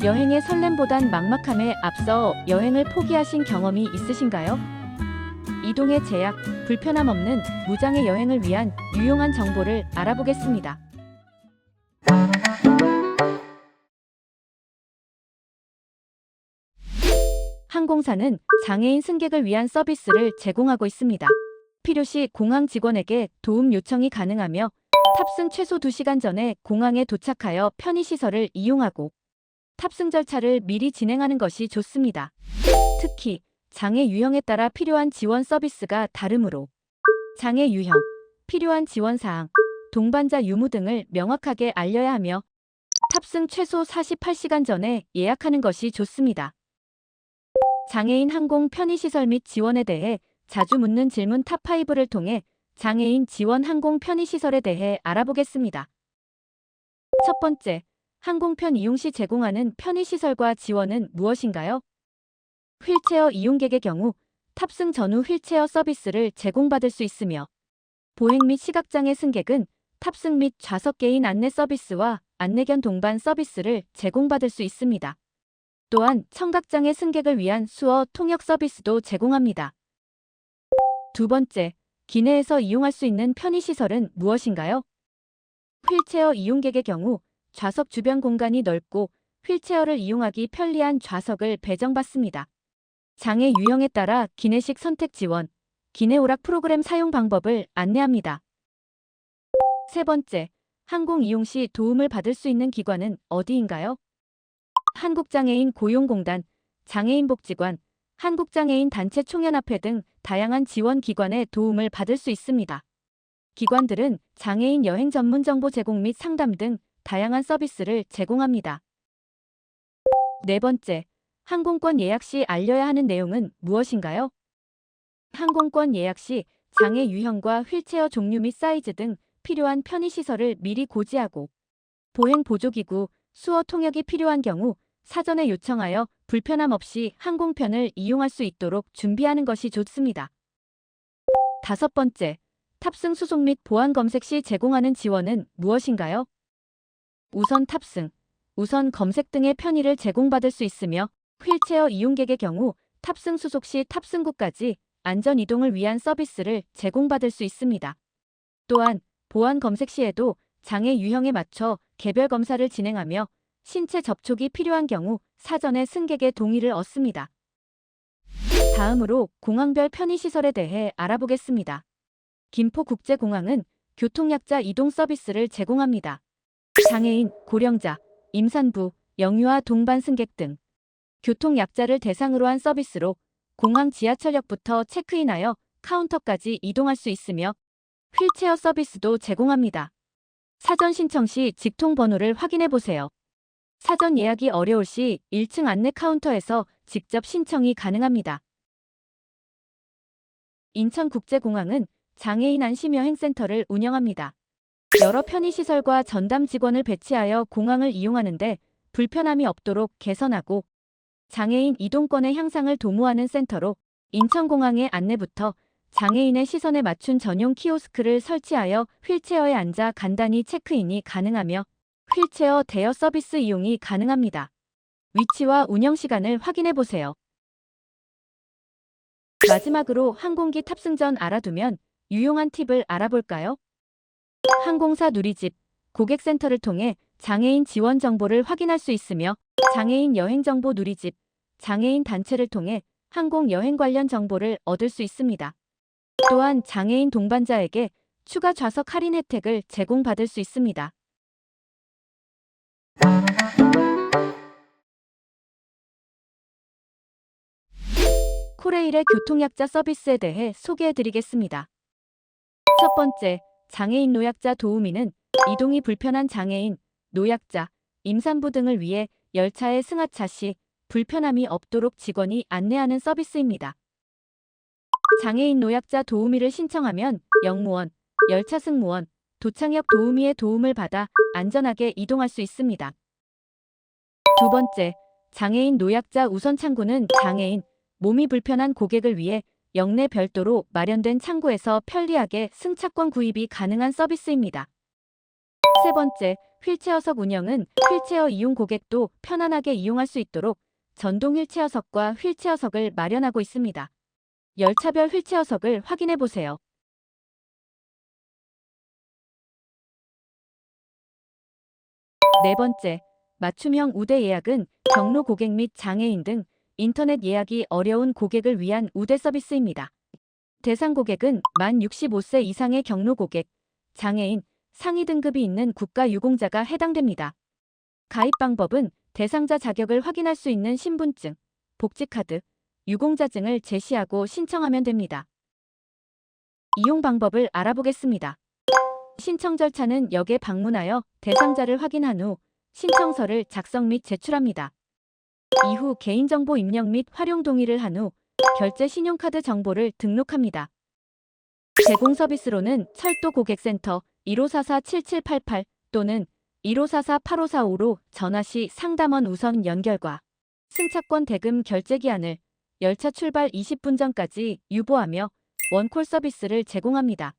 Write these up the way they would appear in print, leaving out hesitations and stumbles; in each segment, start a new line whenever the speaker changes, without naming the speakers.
여행의 설렘보단 막막함에 앞서 여행을 포기하신 경험이 있으신가요? 이동의 제약, 불편함 없는 무장의 여행을 위한 유용한 정보를 알아보겠습니다. 항공사는 장애인 승객을 위한 서비스를 제공하고 있습니다. 필요시 공항 직원에게 도움 요청이 가능하며 탑승 최소 2시간 전에 공항에 도착하여 편의시설을 이용하고 탑승 절차를 미리 진행하는 것이 좋습니다. 특히 장애 유형에 따라 필요한 지원 서비스가 다르므로 장애 유형, 필요한 지원 사항, 동반자 유무 등을 명확하게 알려야 하며 탑승 최소 48시간 전에 예약하는 것이 좋습니다. 장애인 항공 편의시설 및 지원에 대해 자주 묻는 질문 탑5를 통해 장애인 지원 항공 편의시설에 대해 알아보겠습니다. 첫 번째, 항공편 이용 시 제공하는 편의시설과 지원은 무엇인가요? 휠체어 이용객의 경우 탑승 전후 휠체어 서비스를 제공받을 수 있으며 보행 및 시각장애 승객은 탑승 및 좌석 개인 안내 서비스와 안내견 동반 서비스를 제공받을 수 있습니다. 또한 청각장애 승객을 위한 수어 통역 서비스도 제공합니다. 두 번째, 기내에서 이용할 수 있는 편의시설은 무엇인가요? 휠체어 이용객의 경우 좌석 주변 공간이 넓고 휠체어를 이용하기 편리한 좌석을 배정받습니다. 장애 유형에 따라 기내식 선택 지원, 기내 오락 프로그램 사용 방법을 안내합니다. 세 번째, 항공 이용 시 도움을 받을 수 있는 기관은 어디인가요? 한국장애인 고용공단, 장애인복지관, 한국장애인 단체 총연합회 등 다양한 지원 기관의 도움을 받을 수 있습니다. 기관들은 장애인 여행 전문 정보 제공 및 상담 등 다양한 서비스를 제공합니다. 네 번째, 항공권 예약 시 알려야 하는 내용은 무엇인가요? 항공권 예약 시 장애 유형과 휠체어 종류 및 사이즈 등 필요한 편의시설을 미리 고지하고 보행 보조기구, 수어 통역이 필요한 경우 사전에 요청하여 불편함 없이 항공편을 이용할 수 있도록 준비하는 것이 좋습니다. 다섯 번째, 탑승 수속 및 보안 검색 시 제공하는 지원은 무엇인가요? 우선 탑승, 우선 검색 등의 편의를 제공받을 수 있으며 휠체어 이용객의 경우 탑승 수속 시 탑승구까지 안전 이동을 위한 서비스를 제공받을 수 있습니다. 또한 보안 검색 시에도 장애 유형에 맞춰 개별 검사를 진행하며 신체 접촉이 필요한 경우 사전에 승객의 동의를 얻습니다. 다음으로 공항별 편의시설에 대해 알아보겠습니다. 김포국제공항은 교통약자 이동 서비스를 제공합니다. 장애인, 고령자, 임산부, 영유아 동반 승객 등 교통약자를 대상으로 한 서비스로 공항 지하철역부터 체크인하여 카운터까지 이동할 수 있으며 휠체어 서비스도 제공합니다. 사전 신청 시 직통 번호를 확인해 보세요. 사전 예약이 어려울 시 1층 안내 카운터에서 직접 신청이 가능합니다. 인천국제공항은 장애인 안심여행센터를 운영합니다. 여러 편의시설과 전담 직원을 배치하여 공항을 이용하는데 불편함이 없도록 개선하고 장애인 이동권의 향상을 도모하는 센터로 인천공항의 안내부터 장애인의 시선에 맞춘 전용 키오스크를 설치하여 휠체어에 앉아 간단히 체크인이 가능하며 휠체어 대여 서비스 이용이 가능합니다. 위치와 운영 시간을 확인해 보세요. 마지막으로 항공기 탑승 전 알아두면 유용한 팁을 알아볼까요? 항공사 누리집, 고객센터를 통해 장애인 지원 정보를 확인할 수 있으며 장애인 여행정보 누리집, 장애인 단체를 통해 항공 여행 관련 정보를 얻을 수 있습니다. 또한 장애인 동반자에게 추가 좌석 할인 혜택을 제공받을 수 있습니다. 코레일의 교통약자 서비스에 대해 소개해드리겠습니다. 첫 번째, 장애인 노약자 도우미는 이동이 불편한 장애인, 노약자, 임산부 등을 위해 열차의 승하차 시 불편함이 없도록 직원이 안내하는 서비스입니다. 장애인 노약자 도우미를 신청하면 역무원, 열차 승무원, 도착역 도우미의 도움을 받아 안전하게 이동할 수 있습니다. 두 번째, 장애인 노약자 우선 창구는 장애인, 몸이 불편한 고객을 위해 역내 별도로 마련된 창구에서 편리하게 승차권 구입이 가능한 서비스입니다. 세 번째, 휠체어석 운영은 휠체어 이용 고객도 편안하게 이용할 수 있도록 전동 휠체어석과 휠체어석을 마련하고 있습니다. 열차별 휠체어석을 확인해 보세요. 네 번째, 맞춤형 우대 예약은 경로 고객 및 장애인 등 인터넷 예약이 어려운 고객을 위한 우대 서비스입니다. 대상 고객은 만 65세 이상의 경로 고객, 장애인, 상위 등급이 있는 국가 유공자가 해당됩니다. 가입 방법은 대상자 자격을 확인할 수 있는 신분증, 복지카드, 유공자증을 제시하고 신청하면 됩니다. 이용 방법을 알아보겠습니다. 신청 절차는 역에 방문하여 대상자를 확인한 후 신청서를 작성 및 제출합니다. 이후 개인정보 입력 및 활용 동의를 한 후 결제 신용카드 정보를 등록합니다. 제공 서비스로는 철도 고객센터 1544-7788 또는 1544-8545로 전화 시 상담원 우선 연결과 승차권 대금 결제 기한을 열차 출발 20분 전까지 유보하며 원콜 서비스를 제공합니다.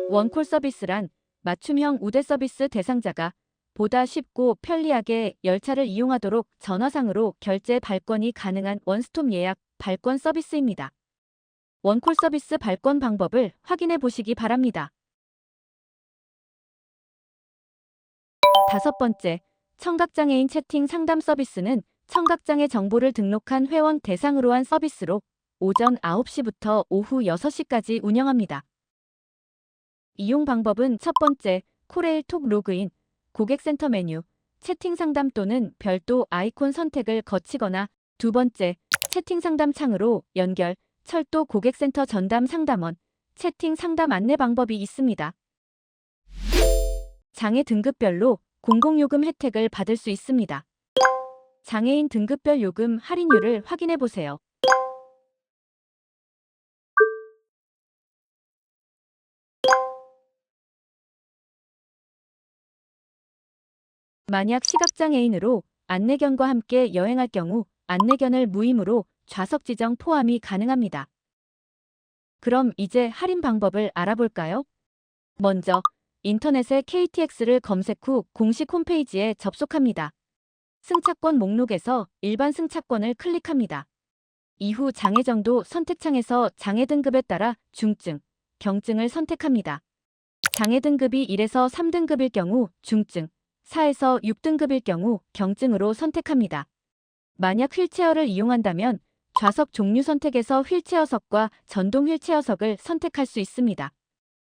원콜 서비스란 맞춤형 우대 서비스 대상자가 보다 쉽고 편리하게 열차를 이용하도록 전화상으로 결제 발권이 가능한 원스톱 예약 발권 서비스입니다. 원콜 서비스 발권 방법을 확인해 보시기 바랍니다. 다섯 번째, 청각장애인 채팅 상담 서비스는 청각장애 정보를 등록한 회원 대상으로 한 서비스로 오전 9시부터 오후 6시까지 운영합니다. 이용 방법은 첫 번째, 코레일톡 로그인, 고객센터 메뉴, 채팅 상담 또는 별도 아이콘 선택을 거치거나 두 번째, 채팅 상담 창으로 연결, 철도 고객센터 전담 상담원, 채팅 상담 안내 방법이 있습니다. 장애 등급별로 공공요금 혜택을 받을 수 있습니다. 장애인 등급별 요금 할인율을 확인해 보세요. 만약 시각장애인으로 안내견과 함께 여행할 경우 안내견을 무임으로 좌석 지정 포함이 가능합니다. 그럼 이제 할인 방법을 알아볼까요? 먼저 인터넷에 KTX를 검색 후 공식 홈페이지에 접속합니다. 승차권 목록에서 일반 승차권을 클릭합니다. 이후 장애 정도 선택창에서 장애 등급에 따라 중증, 경증을 선택합니다. 장애 등급이 1에서 3등급일 경우 중증, 4에서 6등급일 경우 경증으로 선택합니다. 만약 휠체어를 이용한다면 좌석 종류 선택에서 휠체어석과 전동 휠체어석을 선택할 수 있습니다.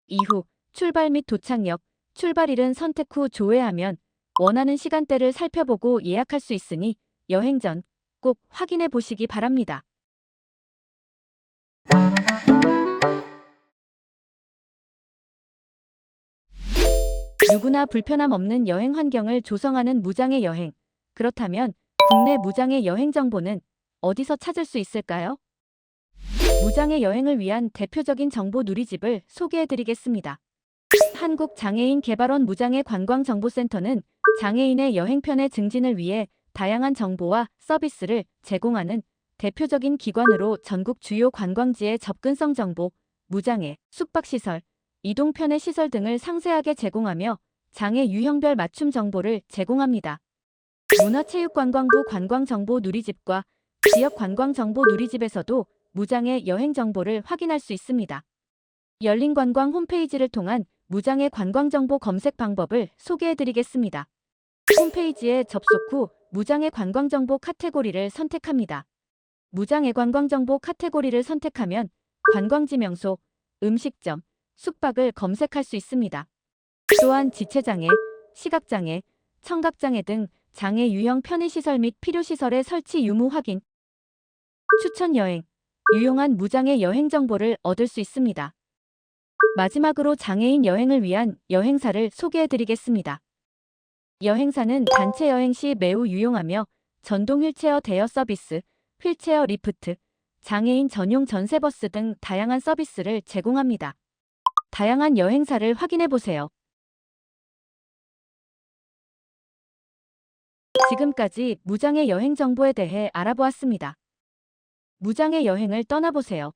이후 출발 및 도착역, 출발일은 선택 후 조회하면 원하는 시간대를 살펴보고 예약할 수 있으니 여행 전 꼭 확인해 보시기 바랍니다. 누구나 불편함 없는 여행 환경을 조성하는 무장애 여행. 그렇다면 국내 무장애 여행 정보는 어디서 찾을 수 있을까요? 무장애 여행을 위한 대표적인 정보 누리집을 소개해 드리겠습니다. 한국장애인개발원 무장애 관광정보센터는 장애인의 여행편의 증진을 위해 다양한 정보와 서비스를 제공하는 대표적인 기관으로 전국 주요 관광지의 접근성 정보, 무장애, 숙박시설, 이동편의 시설 등을 상세하게 제공하며 장애 유형별 맞춤 정보를 제공합니다. 문화체육관광부 관광정보 누리집과 지역관광정보 누리집에서도 무장애 여행 정보를 확인할 수 있습니다. 열린관광 홈페이지를 통한 무장애 관광정보 검색 방법을 소개해드리겠습니다. 홈페이지에 접속 후 무장애 관광정보 카테고리를 선택합니다. 무장애 관광정보 카테고리를 선택하면 관광지 명소, 음식점, 숙박을 검색할 수 있습니다. 또한 지체장애, 시각장애, 청각장애 등 장애 유형 편의시설 및 필요시설의 설치 유무 확인, 추천 여행, 유용한 무장애 여행 정보를 얻을 수 있습니다. 마지막으로 장애인 여행을 위한 여행사를 소개해드리겠습니다. 여행사는 단체 여행 시 매우 유용하며 전동 휠체어 대여 서비스, 휠체어 리프트, 장애인 전용 전세버스 등 다양한 서비스를 제공합니다. 다양한 여행사를 확인해보세요. 지금까지 무장애 여행 정보에 대해 알아보았습니다. 무장애 여행을 떠나보세요.